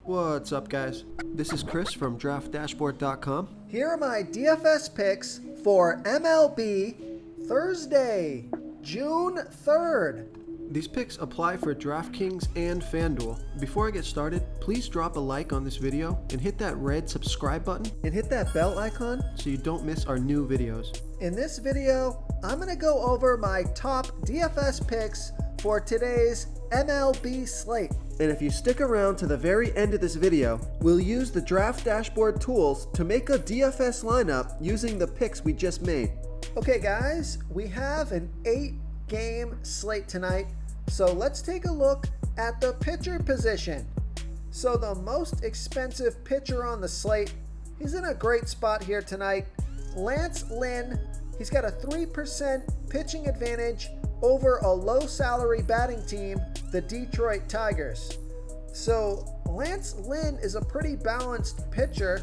What's up, guys? This is Chris from DraftDashboard.com. Here are my DFS picks for MLB Thursday, June 3rd. These picks apply for DraftKings and FanDuel. Before I get started, please drop a like on this video and hit that red subscribe button And hit that bell icon. so you don't miss our new videos. In this video, I'm going to go over my top DFS picks for today's MLB slate. And if you stick around to the very end of this video, we'll use the Draft Dashboard tools to make a DFS lineup using the picks we just made. Okay guys, we have an 8-game slate tonight, so let's take a look at the pitcher position. So the most expensive pitcher on the slate, he's in a great spot here tonight. Lance Lynn, he's got a 3% pitching advantage over a low salary batting team, the Detroit Tigers. So Lance Lynn is a pretty balanced pitcher,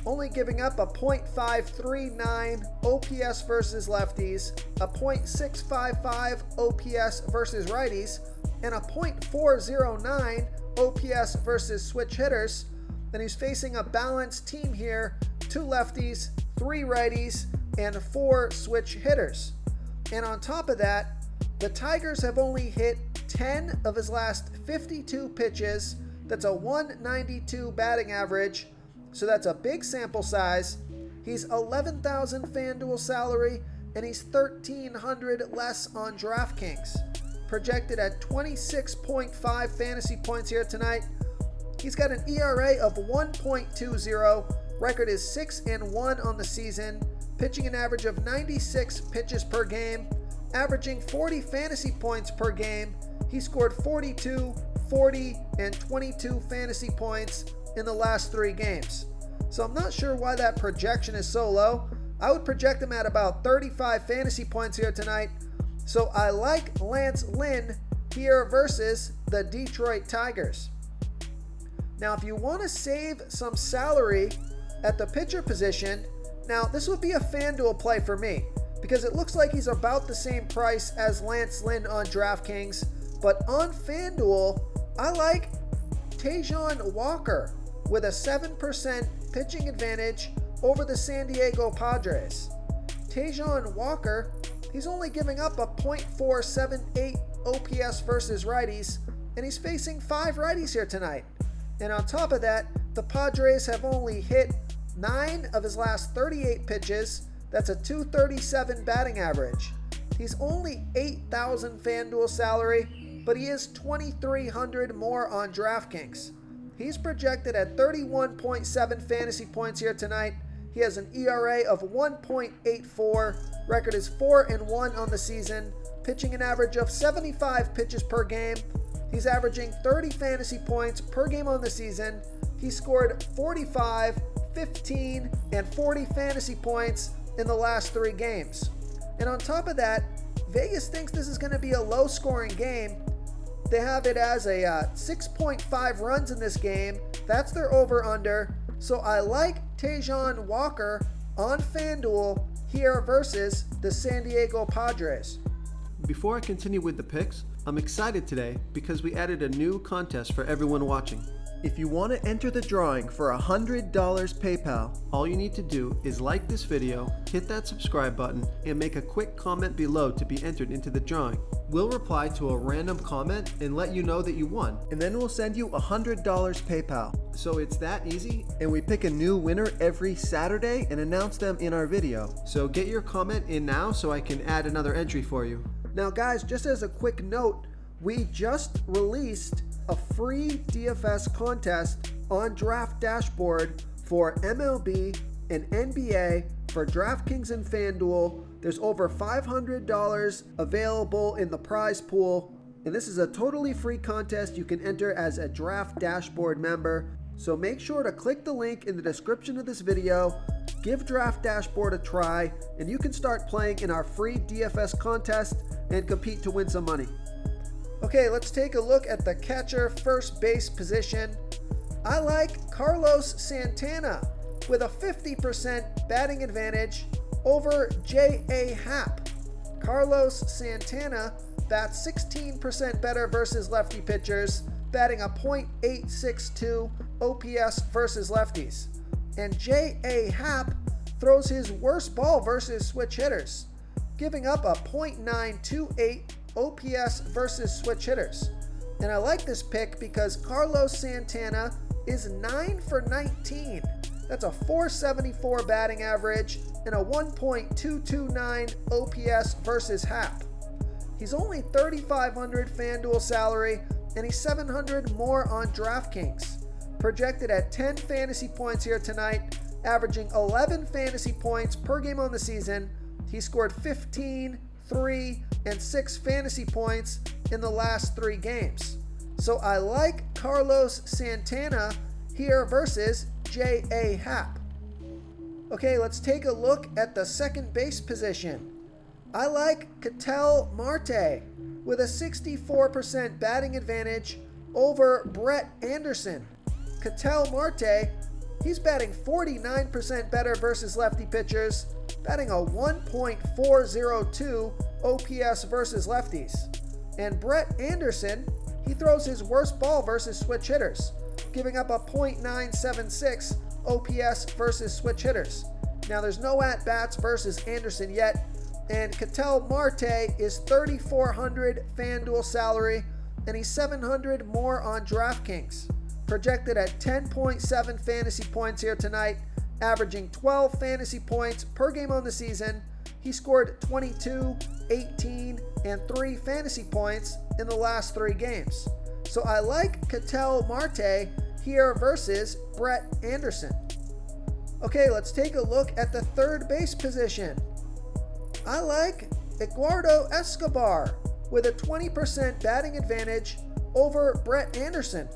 only giving up a .539 OPS versus lefties, a .655 OPS versus righties, and a .409 OPS versus switch hitters. Then he's facing a balanced team here, 2 lefties, 3 righties, and 4 switch hitters. And on top of that, the Tigers have only hit 10 of his last 52 pitches. That's a 192 batting average, so that's a big sample size. He's 11,000 FanDuel salary, and he's 1,300 less on DraftKings. Projected at 26.5 fantasy points here tonight. He's got an ERA of 1.20. Record is 6-1 on the season. Pitching an average of 96 pitches per game. Averaging 40 fantasy points per game. He scored 42, 40, and 22 fantasy points in the last 3 games. So I'm not sure why that projection is so low. I would project him at about 35 fantasy points here tonight. So I like Lance Lynn here versus the Detroit Tigers. Now, if you want to save some salary at the pitcher position, now this would be a FanDuel play for me, because it looks like he's about the same price as Lance Lynn on DraftKings. But on FanDuel, I like Taijuan Walker with a 7% pitching advantage over the San Diego Padres. Taijuan Walker, he's only giving up a .478 OPS versus righties, and he's facing 5 righties here tonight. And on top of that, the Padres have only hit 9 of his last 38 pitches. That's a .237 batting average. He's only 8,000 FanDuel salary, but he is 2,300 more on DraftKings. He's projected at 31.7 fantasy points here tonight. He has an ERA of 1.84. Record is 4-1 on the season. Pitching an average of 75 pitches per game. He's averaging 30 fantasy points per game on the season. He scored 45, 15, and 40 fantasy points in the last 3 games. And on top of that, Vegas thinks this is going to be a low-scoring game. They have it as a 6.5 runs in this game. That's their over-under. So I like Taijuan Walker on FanDuel here versus the San Diego Padres. Before I continue with the picks, I'm excited today because we added a new contest for everyone watching. If you want to enter the drawing for $100 PayPal, all you need to do is like this video, hit that subscribe button, and make a quick comment below to be entered into the drawing. We'll reply to a random comment and let you know that you won, and then we'll send you $100 PayPal. So it's that easy, and we pick a new winner every Saturday and announce them in our video. So get your comment in now so I can add another entry for you. Now guys, just as a quick note, we just released a free DFS contest on Draft Dashboard for MLB and NBA for DraftKings and FanDuel. There's over $500 available in the prize pool, and this is a totally free contest you can enter as a Draft Dashboard member. So make sure to click the link in the description of this video, give Draft Dashboard a try, and you can start playing in our free DFS contest and compete to win some money. Okay, let's take a look at the catcher first base position. I like Carlos Santana with a 50% batting advantage over J.A. Happ. Carlos Santana bats 16% better versus lefty pitchers, batting a .862 OPS versus lefties. And J.A. Happ throws his worst ball versus switch hitters, giving up a .928 OPS versus switch hitters. And I like this pick because Carlos Santana is 9 for 19. That's a .474 batting average and a 1.229 OPS versus Happ. He's only $3,500 FanDuel salary, and he's $700 more on DraftKings. Projected at 10 fantasy points here tonight, averaging 11 fantasy points per game on the season. He scored 15, 3, and 6 fantasy points in the last 3 games. So I like Carlos Santana here versus J.A. Happ. Okay, let's take a look at the second base position. I like Ketel Marte with a 64% batting advantage over Brett Anderson. Ketel Marte, he's batting 49% better versus lefty pitchers, batting a 1.402 OPS versus lefties. And Brett Anderson, he throws his worst ball versus switch hitters, giving up a .976 OPS versus switch hitters. Now there's no at-bats versus Anderson yet, and Ketel Marte is $3,400 FanDuel salary, and he's $700 more on DraftKings. Projected at 10.7 fantasy points here tonight, averaging 12 fantasy points per game on the season. He scored 22, 18, and 3 fantasy points in the last 3 games. So I like Ketel Marte here versus Brett Anderson. Okay, let's take a look at the third base position. I like Eduardo Escobar with a 20% batting advantage over Brett Anderson.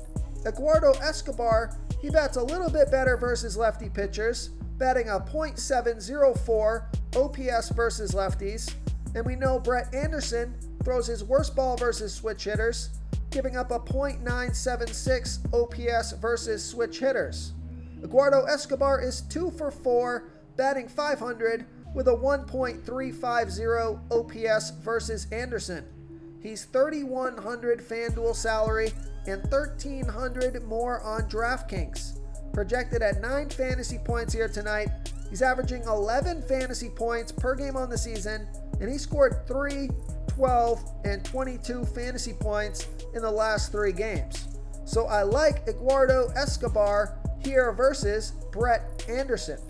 Eduardo Escobar, he bats a little bit better versus lefty pitchers, batting a .704 OPS versus lefties. And we know Brett Anderson throws his worst ball versus switch hitters, giving up a .976 OPS versus switch hitters. Eduardo Escobar is 2 for 4, batting .500 with a 1.350 OPS versus Anderson. He's $3,100 FanDuel salary and $1,300 more on DraftKings. Projected at 9 fantasy points here tonight, he's averaging 11 fantasy points per game on the season, and he scored 3, 12, and 22 fantasy points in the last 3 games. So I like Eduardo Escobar here versus Brett Anderson.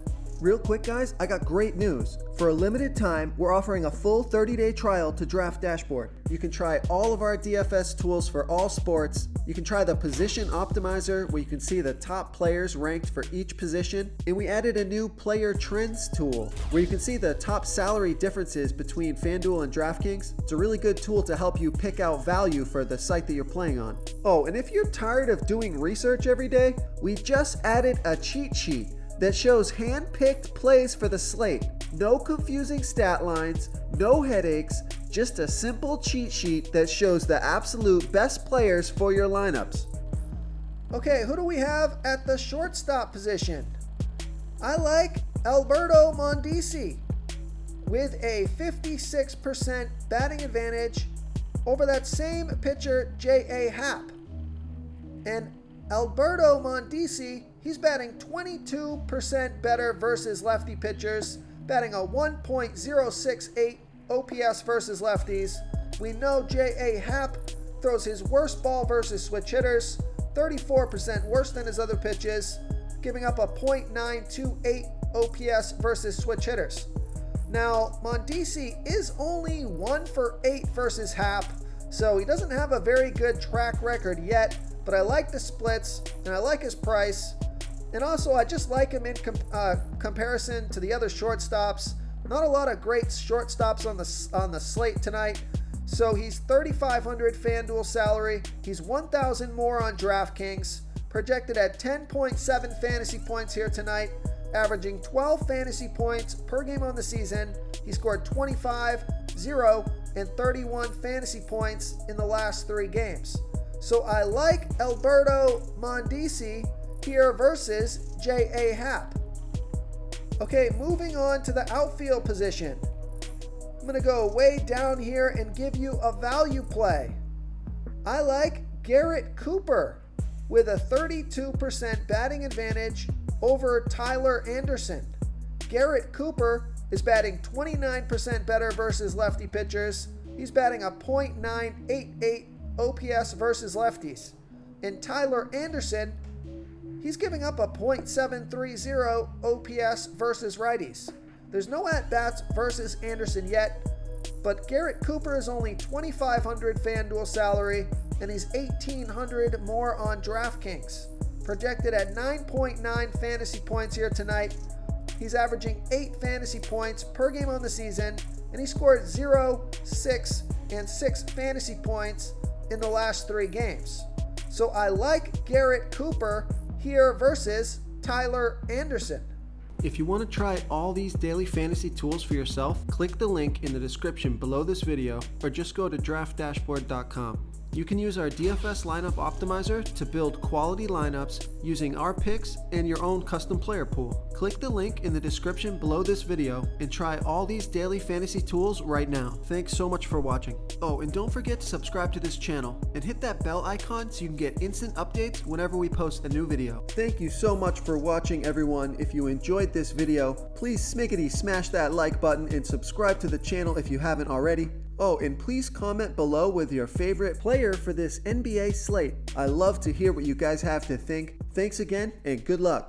Real quick, guys, I got great news. For a limited time, we're offering a full 30-day trial to Draft Dashboard. You can try all of our DFS tools for all sports. You can try the Position Optimizer, where you can see the top players ranked for each position. And we added a new Player Trends tool, where you can see the top salary differences between FanDuel and DraftKings. It's a really good tool to help you pick out value for the site that you're playing on. Oh, and if you're tired of doing research every day, we just added a cheat sheet that shows hand-picked plays for the slate. No confusing stat lines, no headaches, just a simple cheat sheet that shows the absolute best players for your lineups. Okay, who do we have at the shortstop position? I like Alberto Mondesi with a 56% batting advantage over that same pitcher, J.A. Happ. And Alberto Mondesi, he's batting 22% better versus lefty pitchers, batting a 1.068 OPS versus lefties. We know J.A. Happ throws his worst ball versus switch hitters, 34% worse than his other pitches, giving up a .928 OPS versus switch hitters. Now, Mondesi is only 1 for 8 versus Happ, so he doesn't have a very good track record yet, but I like the splits, and I like his price. And also, I just like him in comparison to the other shortstops. Not a lot of great shortstops on the slate tonight. So he's $3,500 FanDuel salary. He's $1,000 more on DraftKings. Projected at 10.7 fantasy points here tonight, averaging 12 fantasy points per game on the season. He scored 25, 0, and 31 fantasy points in the last 3 games. So I like Alberto Mondesi here versus J.A. Happ. Okay, moving on to the outfield position. I'm going to go way down here and give you a value play. I like Garrett Cooper with a 32% batting advantage over Tyler Anderson. Garrett Cooper is batting 29% better versus lefty pitchers. He's batting a .988 OPS versus lefties. And Tyler Anderson, he's giving up a .730 OPS versus righties. There's no at-bats versus Anderson yet, but Garrett Cooper is only $2,500 FanDuel salary, and he's $1,800 more on DraftKings. Projected at 9.9 fantasy points here tonight. He's averaging 8 fantasy points per game on the season, and he scored 0, 6, and 6 fantasy points in the last 3 games. So I like Garrett Cooper here versus Tyler Anderson. If you want to try all these daily fantasy tools for yourself, click the link in the description below this video or just go to draftdashboard.com. You can use our DFS lineup optimizer to build quality lineups using our picks and your own custom player pool. Click the link in the description below this video and try all these daily fantasy tools right now. Thanks so much for watching. Oh, and don't forget to subscribe to this channel and hit that bell icon so you can get instant updates whenever we post a new video. Thank you so much for watching, everyone. If you enjoyed this video, please smash that like button and subscribe to the channel if you haven't already. Oh, and please comment below with your favorite player for this NBA slate. I love to hear what you guys have to think. Thanks again, and good luck.